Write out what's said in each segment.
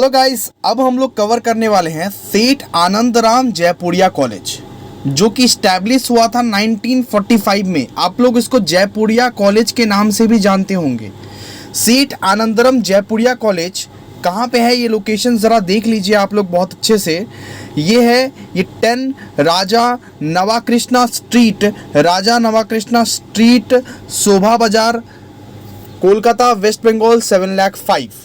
Hello guys, अब हम लोग कवर करने वाले हैं सेठ आनंदराम जयपुरिया कॉलेज, जो कि स्टैब्लिश हुआ था 1945 में। आप लोग इसको जयपुरिया कॉलेज के नाम से भी जानते होंगे। सेठ आनंदराम जयपुरिया कॉलेज कहाँ पे है, ये लोकेशन ज़रा देख लीजिए आप लोग बहुत अच्छे से। ये है 10 राजा नवाकृष्णा स्ट्रीट, शोभा बाजार, कोलकाता, वेस्ट बंगाल 7,05,000।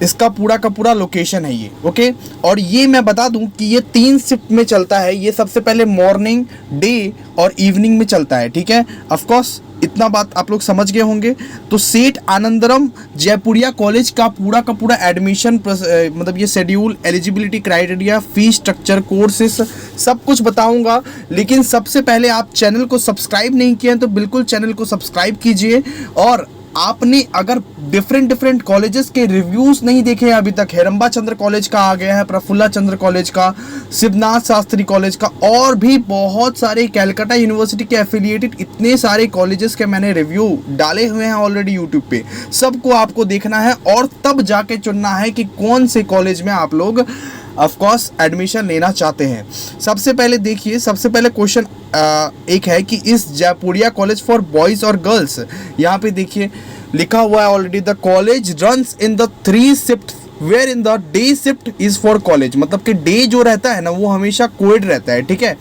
इसका पूरा का पूरा लोकेशन है ये। ओके, और ये मैं बता दूं कि ये 3 शिफ्ट में चलता है। ये सबसे पहले मॉर्निंग, डे और इवनिंग में चलता है। ठीक है, ऑफ कोर्स इतना बात आप लोग समझ गए होंगे। तो सेठ आनंदराम जयपुरिया कॉलेज का पूरा एडमिशन मतलब ये schedule, eligibility criteria, fees structure, courses सब कुछ बताऊंगा। लेकिन सबसे पहले आप चैनल को सब्सक्राइब नहीं किए हैं तो बिल्कुल चैनल को सब्सक्राइब कीजिए। और आपने अगर डिफरेंट कॉलेजेस के रिव्यूज़ नहीं देखे हैं अभी तक, हेरंबा चंद्र कॉलेज का आ गया है, प्रफुल्ला चंद्र कॉलेज का, शिवनाथ शास्त्री कॉलेज का, और भी बहुत सारे कैलकाटा यूनिवर्सिटी के एफिलिएटेड इतने सारे कॉलेजेस के मैंने रिव्यू डाले हुए हैं ऑलरेडी यूट्यूब पे। सबको आपको देखना है और तब जाके चुनना है कि कौन से कॉलेज में आप लोग ऑफ कोर्स एडमिशन लेना चाहते हैं। सबसे पहले देखिए, सबसे पहले क्वेश्चन एक है कि इस जयपुरिया कॉलेज फॉर बॉयज़ और गर्ल्स, यहाँ पे देखिए लिखा हुआ है already, the college runs in the 3 shift where in the day shift is for college. मतलब कि डे जो रहता है ना वो हमेशा कोएड रहता है। ठीक है,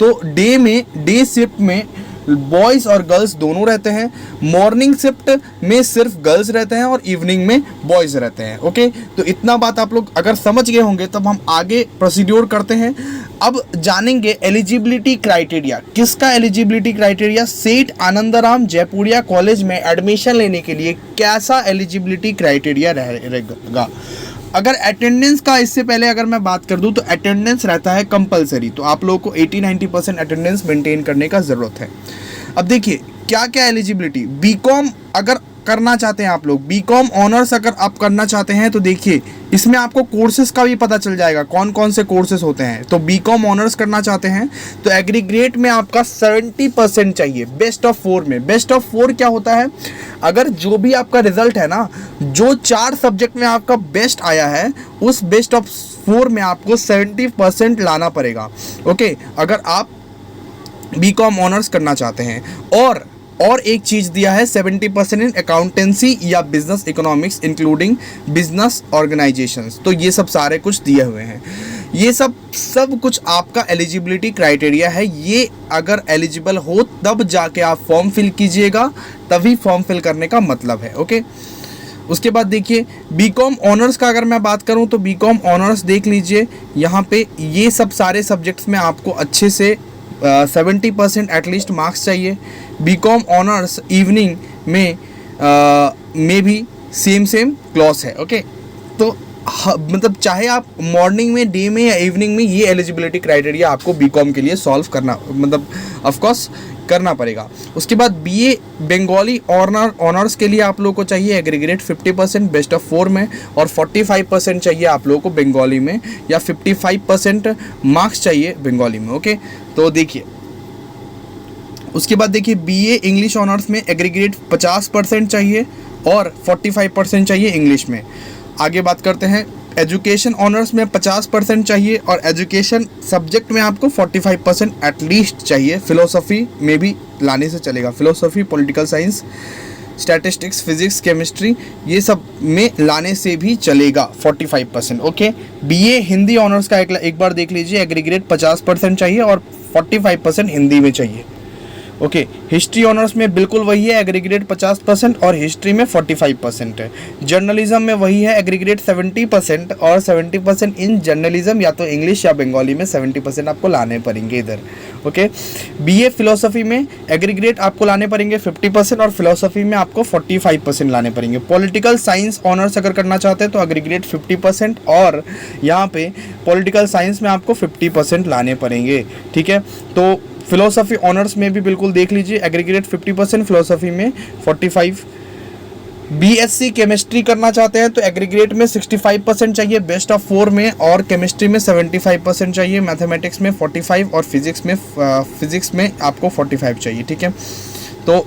तो डे शिफ्ट में बॉयज़ और गर्ल्स दोनों रहते हैं, मॉर्निंग शिफ्ट में सिर्फ गर्ल्स रहते हैं और इवनिंग में बॉयज़ रहते हैं। ओके, तो इतना बात आप लोग अगर समझ गए होंगे तब हम आगे प्रोसीड्योर करते हैं। अब जानेंगे एलिजिबिलिटी क्राइटेरिया। किसका एलिजिबिलिटी क्राइटेरिया? सेठ आनंदराम जयपुरिया कॉलेज में एडमिशन लेने के लिए कैसा एलिजिबिलिटी क्राइटेरिया रहेगा। अगर अटेंडेंस का इससे पहले अगर मैं बात कर दूं तो अटेंडेंस रहता है कंपलसरी, तो आप लोगों को 80-90% अटेंडेंस मेंटेन करने का ज़रूरत है। अब देखिए क्या क्या एलिजिबिलिटी। बीकॉम अगर करना चाहते हैं आप लोग, बीकॉम ऑनर्स अगर आप करना चाहते हैं तो देखिए इसमें आपको कोर्सेज का भी पता चल जाएगा कौन कौन से कोर्सेज होते हैं। तो बीकॉम ऑनर्स करना चाहते हैं तो एग्रीग्रेट में आपका 70% चाहिए बेस्ट ऑफ 4 में। बेस्ट ऑफ 4 क्या होता है? अगर जो भी आपका रिजल्ट है ना, जो 4 सब्जेक्ट में आपका बेस्ट आया है उस बेस्ट ऑफ 4 में आपको 70% लाना पड़ेगा। ओके, अगर आप बीकॉम ऑनर्स करना चाहते हैं। और एक चीज़ दिया है 70% इन अकाउंटेंसी या business economics including business organisations. तो ये सब सारे कुछ दिए हुए हैं। ये सब कुछ आपका एलिजिबिलिटी क्राइटेरिया है। ये अगर एलिजिबल हो तब जाके आप फॉर्म फिल कीजिएगा, तभी फॉर्म फिल करने का मतलब है। ओके, उसके बाद देखिए बीकॉम ऑनर्स का अगर मैं बात करूं तो बीकॉम ऑनर्स देख लीजिए, यहाँ पे ये सब सारे सब्जेक्ट्स में आपको अच्छे से 70% एटलीस्ट मार्क्स चाहिए। बीकॉम ऑनर्स इवनिंग में भी सेम क्लॉस है। ओके, तो मतलब चाहे आप मॉर्निंग में, डे में या इवनिंग में, ये एलिजिबिलिटी क्राइटेरिया आपको बीकॉम के लिए सॉल्व करना, मतलब ऑफ कोर्स करना पड़ेगा। उसके बाद बीए बंगाली ऑनर्स के लिए आप लोगों को चाहिए एग्रीगेट 50% बेस्ट ऑफ 4 में, और 45% चाहिए आप लोगों को बंगाली में, या 55% मार्क्स चाहिए बंगाली में। ओके, तो देखिए उसके बाद देखिए बीए इंग्लिश ऑनर्स में एग्रीगेट 50% चाहिए और 45% चाहिए इंग्लिश में। आगे बात करते हैं एजुकेशन ऑनर्स में 50% चाहिए और एजुकेशन सब्जेक्ट में आपको 45% एटलीस्ट चाहिए। फिलोसफी में भी लाने से चलेगा, philosophy, political science, statistics, physics, chemistry, ये सब में लाने से भी चलेगा 45%। ओके, बीए हिंदी ऑनर्स का एक बार देख लीजिए, एग्रीगेट 50% चाहिए और 45% हिंदी में चाहिए। ओके, हिस्ट्री ऑनर्स में बिल्कुल वही है, एग्रीगेट 50% और हिस्ट्री में 45% है। जर्नलिज्म में वही है, एग्रीगेट 70% और 70% इन जर्नलिज्म या तो इंग्लिश या बंगाली में 70% आपको लाने पड़ेंगे इधर। ओके, बीए फिलोसफी में एग्रीगेट आपको लाने पड़ेंगे 50% और फिलोसफी में आपको 45% लाने पड़ेंगे। पॉलिटिकल साइंस ऑनर्स अगर करना चाहते हैं तो एग्रीगेट 50% और यहाँ पे पॉलिटिकल साइंस में आपको 50% लाने पड़ेंगे। ठीक है, तो फिलोसफी ऑनर्स में भी बिल्कुल देख लीजिए, एग्रीगेट 50%, फिलोसफी में 45। बीएससी केमिस्ट्री करना चाहते हैं तो एग्रीगेट में 65% चाहिए बेस्ट ऑफ 4 में, और केमिस्ट्री में 75% चाहिए, मैथमेटिक्स में 45 और फिजिक्स में आपको 45 चाहिए। ठीक है, तो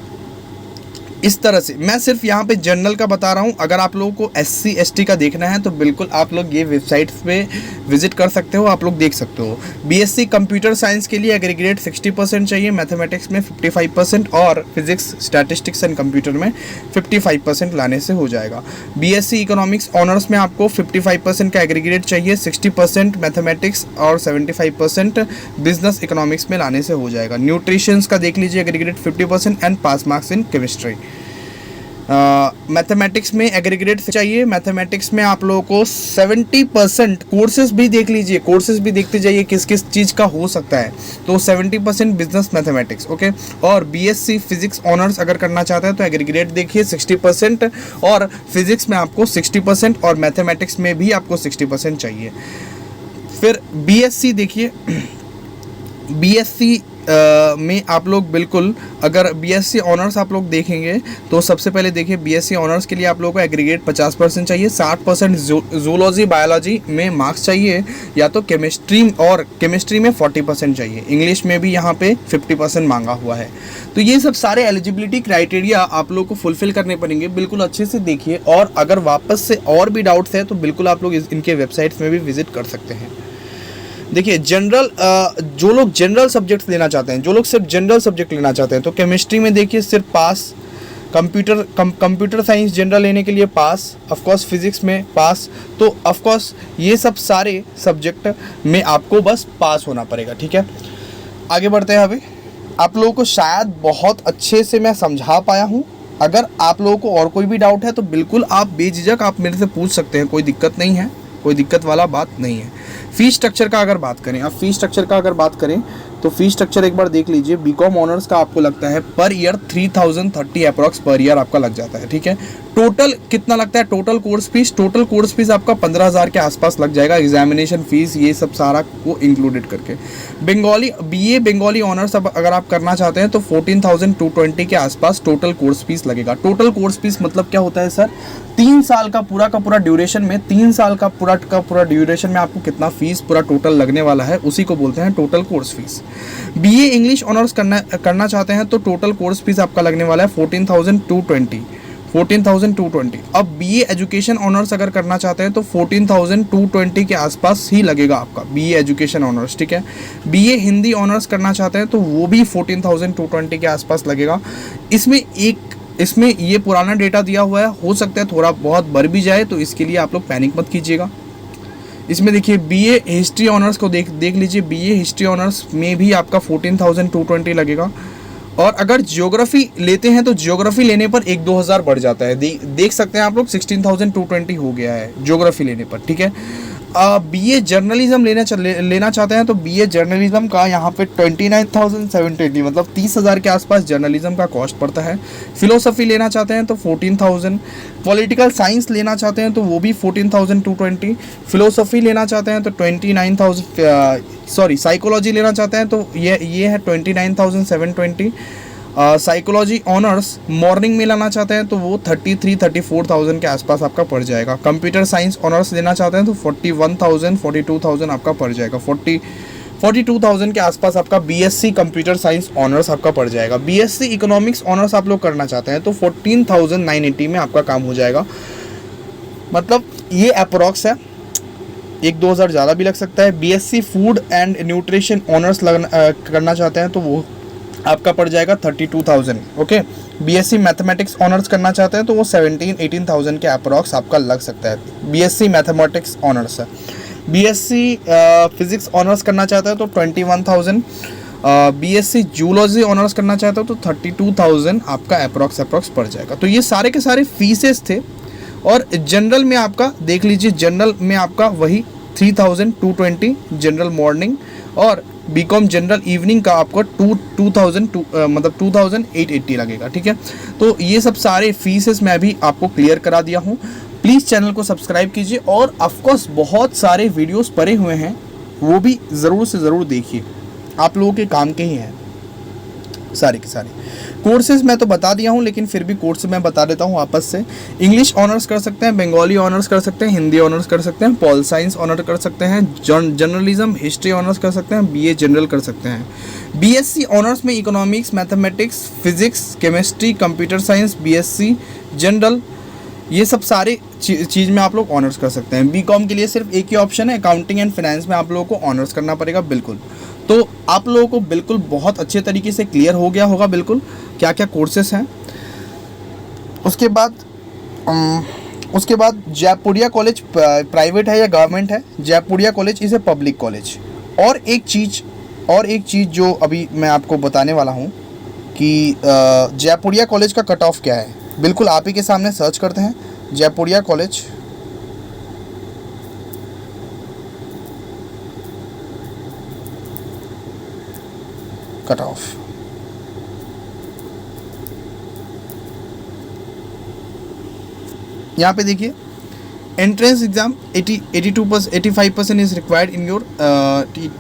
इस तरह से मैं सिर्फ यहाँ पे जनरल का बता रहा हूँ। अगर आप लोगों को SC ST का देखना है तो बिल्कुल आप लोग ये वेबसाइट्स पे विजिट कर सकते हो, आप लोग देख सकते हो। BSc कंप्यूटर साइंस के लिए एग्रीगेट 60% चाहिए, मैथमेटिक्स में 55% और फिजिक्स स्टैटिस्टिक्स एंड कंप्यूटर में 55% लाने से हो जाएगा। BSc इकोनॉमिक्स ऑनर्स में आपको 55% का एग्रीगेट चाहिए, 60% मैथमेटिक्स और 75% बिजनेस इकोनॉमिक्स में लाने से हो जाएगा। न्यूट्रिशंस का देख लीजिए aggregate 50% and pass marks in chemistry. Mathematics में एग्रीगेट चाहिए, मैथमेटिक्स में आप लोगों को 70%। कोर्सेज भी देख लीजिए, कोर्सेज भी देखते जाइए किस किस चीज़ का हो सकता है। तो 70% बिजनेस मैथमेटिक्स, ओके। और BSc फिजिक्स ऑनर्स अगर करना चाहते हैं तो एग्रीगेट देखिए 60% और फिजिक्स में आपको 60% और मैथमेटिक्स में भी आपको 60% चाहिए। फिर BSc देखिए, BSc में आप लोग बिल्कुल अगर BSc ऑनर्स आप लोग देखेंगे तो सबसे पहले देखिए BSc ऑनर्स के लिए आप लोगों को एग्रीगेट 50% चाहिए, 60% जूलॉजी बायोलॉजी में मार्क्स चाहिए, या तो केमिस्ट्री में 40% चाहिए। इंग्लिश में भी यहाँ पे 50% मांगा हुआ है। तो ये सब सारे एलिजिबिलिटी क्राइटेरिया आप लोग को फुलफिल करने पड़ेंगे, बिल्कुल अच्छे से देखिए। और अगर वापस से और भी डाउट्स है तो बिल्कुल आप लोग इनके वेबसाइट्स में भी विजिट कर सकते हैं। देखिए जनरल, जो लोग जनरल सब्जेक्ट्स लेना चाहते हैं, जो लोग सिर्फ जनरल सब्जेक्ट लेना चाहते हैं, तो केमिस्ट्री में देखिए सिर्फ पास, कंप्यूटर साइंस जनरल लेने के लिए पास, ऑफकोर्स फिजिक्स में पास। तो ऑफकोर्स ये सब सारे सब्जेक्ट में आपको बस पास होना पड़ेगा, ठीक है। आगे बढ़ते हैं। अभी आप लोगों को शायद बहुत अच्छे से मैं समझा पाया हूँ। अगर आप लोगों को और कोई भी डाउट है तो बिल्कुल आप बेझिझक आप मेरे से पूछ सकते हैं, कोई दिक्कत नहीं है, कोई दिक्कत वाला बात नहीं है। फीस स्ट्रक्चर का अगर बात करें, अब फीस स्ट्रक्चर का अगर बात करें तो फीस स्ट्रक्चर एक बार देख लीजिए। बीकॉम ऑनर्स का आपको लगता है per year 3030 approx per year आपका लग जाता है, ठीक है। टोटल कितना लगता है? टोटल कोर्स फीस आपका 15,000 के आसपास लग जाएगा, एग्जामिनेशन फीस ये सब सारा को इंक्लूडेड करके। BA बंगाली ऑनर्स अब अगर आप करना चाहते हैं तो 14,220 के आसपास टोटल कोर्स फीस लगेगा। टोटल कोर्स फीस मतलब क्या होता है सर? 3 साल का पूरा ड्यूरेशन में, 3 साल का पूरा ड्यूरेशन में आपको कितना फीस पूरा टोटल लगने वाला है, उसी को बोलते हैं total course fees. BA English honours करना चाहते हैं तो टोटल कोर्स फीस आपका लगने वाला है 14,220। अब BA एजुकेशन ऑनर्स अगर करना चाहते हैं तो 14,220 के आसपास ही लगेगा आपका BA एजुकेशन ऑनर्स, ठीक है। BA हिंदी ऑनर्स करना चाहते हैं तो वो भी 14,220 के आसपास लगेगा। इसमें ये पुराना डेटा दिया हुआ है, हो सकता है थोड़ा बहुत बढ़ भी जाए, तो इसके लिए आप लोग पैनिक मत कीजिएगा। इसमें देखिए BA हिस्ट्री ऑनर्स को देख लीजिए, BA हिस्ट्री ऑनर्स में भी आपका 14,220 लगेगा। और अगर ज्योग्राफी लेते हैं तो ज्योग्राफी लेने पर 1-2 हज़ार बढ़ जाता है, देख सकते हैं आप लोग 16,220 हो गया है ज्योग्राफी लेने पर, ठीक है। BA जर्नलिज्म लेना चाहते हैं तो BA जर्नलिज्म का यहाँ पे 29,720 मतलब 30,000 के आसपास जर्नलिज्म का कॉस्ट पड़ता है। फिलोसफी लेना चाहते हैं तो 14,000। पॉलिटिकल साइंस लेना चाहते हैं तो वो भी 14,220। फिलोसफी लेना चाहते हैं तो 29,000, सॉरी साइकोलॉजी लेना चाहते हैं तो ये है 29,720। साइकोलॉजी ऑनर्स मॉर्निंग में लाना चाहते हैं तो वो 33-34,000 के आसपास आपका पड़ जाएगा। कंप्यूटर साइंस ऑनर्स लेना चाहते हैं तो 41,000-42,000 आपका पड़ जाएगा। 42,000 के आसपास आपका BSc कंप्यूटर साइंस ऑनर्स आपका पड़ जाएगा। BSc इकोनॉमिक्स ऑनर्स आप लोग करना चाहते हैं तो 14,980 में आपका काम हो जाएगा। मतलब ये अप्रॉक्स है, 1-2 हज़ार ज़्यादा भी लग सकता है। BSc food and nutrition honours करना चाहते हैं तो वो आपका पड़ जाएगा 32,000, ओके। BSc मैथमेटिक्स ऑनर्स करना चाहते हैं तो वो 17-18,000 के अप्रॉक्स आपका लग सकता है। BSc मैथमेटिक्स ऑनर्स है। BSc फिजिक्स ऑनर्स करना चाहते हैं तो 21,000। BSc जूलॉजी ऑनर्स करना चाहते हो तो 32,000 आपका अप्रॉक्स पड़ जाएगा। तो ये सारे के सारे फीसेस थे। और जनरल में आपका देख लीजिए, जनरल में आपका वही 3,220 जनरल मॉर्निंग, और बीकॉम जनरल इवनिंग का आपको 2,880 लगेगा, ठीक है। तो ये सब सारे फीसेस मैं भी आपको क्लियर करा दिया हूँ। प्लीज़ चैनल को सब्सक्राइब कीजिए, और ऑफकोर्स बहुत सारे वीडियोस पड़े हुए हैं, वो भी ज़रूर से ज़रूर देखिए, आप लोगों के काम के ही हैं सारे के सारे। कोर्सेज मैं तो बता दिया हूँ, लेकिन फिर भी कोर्स मैं बता देता हूँ वापस से। इंग्लिश ऑनर्स कर सकते हैं, बंगाली ऑनर्स कर सकते हैं, हिंदी ऑनर्स कर सकते हैं, पॉल साइंस ऑनर कर सकते हैं, जर्नलिज्म हिस्ट्री ऑनर्स कर सकते हैं, बीए जनरल कर सकते हैं। बीएससी ऑनर्स में economics, mathematics, physics, chemistry, computer science, BSc general, ये सब सारे चीज़ में आप लोग ऑनर्स कर सकते हैं। बीकॉम के लिए सिर्फ एक ही ऑप्शन है, अकाउंटिंग एंड फाइनेंस में आप लोगों को ऑनर्स करना पड़ेगा। बिल्कुल, तो आप लोगों को बिल्कुल बहुत अच्छे तरीके से क्लियर हो गया होगा बिल्कुल क्या क्या कोर्सेस हैं। उसके बाद जयपुरिया कॉलेज प्राइवेट है या गवर्नमेंट है? Jaipuria college is a public college. और एक चीज़ जो अभी मैं आपको बताने वाला हूँ कि जयपुरिया कॉलेज का कट ऑफ क्या है। बिल्कुल आप ही के सामने सर्च करते हैं जयपुरिया कॉलेज। कट ऑफ, यहाँ पे देखिए, entrance exam 85% is required in your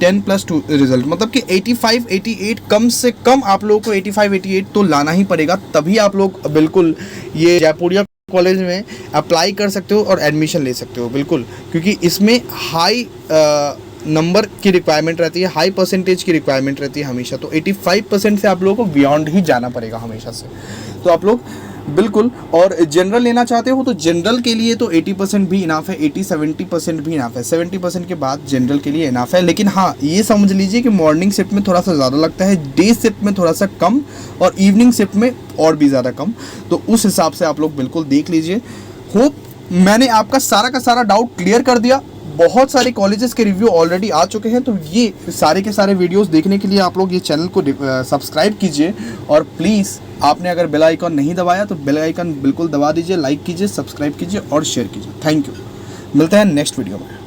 10+2 result. मतलब कि 85-88 कम से कम आप लोगों को 85-88 तो लाना ही पड़ेगा, तभी आप लोग बिल्कुल ये जयपुरिया कॉलेज में अप्लाई कर सकते हो और एडमिशन ले सकते हो। बिल्कुल, क्योंकि इसमें हाई नंबर की रिक्वायरमेंट रहती है, हाई परसेंटेज की रिक्वायरमेंट रहती है हमेशा। तो 85% से आप लोगों को बियॉन्ड ही जाना पड़ेगा हमेशा से। तो आप लोग बिल्कुल, और जनरल लेना चाहते हो तो जनरल के लिए तो 80% भी इनाफ है, 80-70% भी इनाफ है, 70% के बाद जनरल के लिए इनाफ है। लेकिन हाँ, ये समझ लीजिए कि मॉर्निंग शिफ्ट में थोड़ा सा ज़्यादा लगता है, डे शिफ्ट में थोड़ा सा कम, और इवनिंग शिफ्ट में और भी ज़्यादा कम। तो उस हिसाब से आप लोग बिल्कुल देख लीजिए। होप मैंने आपका सारा का सारा डाउट क्लियर कर दिया। बहुत सारे कॉलेजेस के रिव्यू ऑलरेडी आ चुके हैं, तो ये सारे के सारे वीडियोस देखने के लिए आप लोग ये चैनल को सब्सक्राइब कीजिए। और प्लीज़ आपने अगर बेल आइकन नहीं दबाया तो बेल आइकन बिल्कुल दबा दीजिए, लाइक कीजिए, सब्सक्राइब कीजिए और शेयर कीजिए। Thank you. मिलते हैं नेक्स्ट वीडियो में।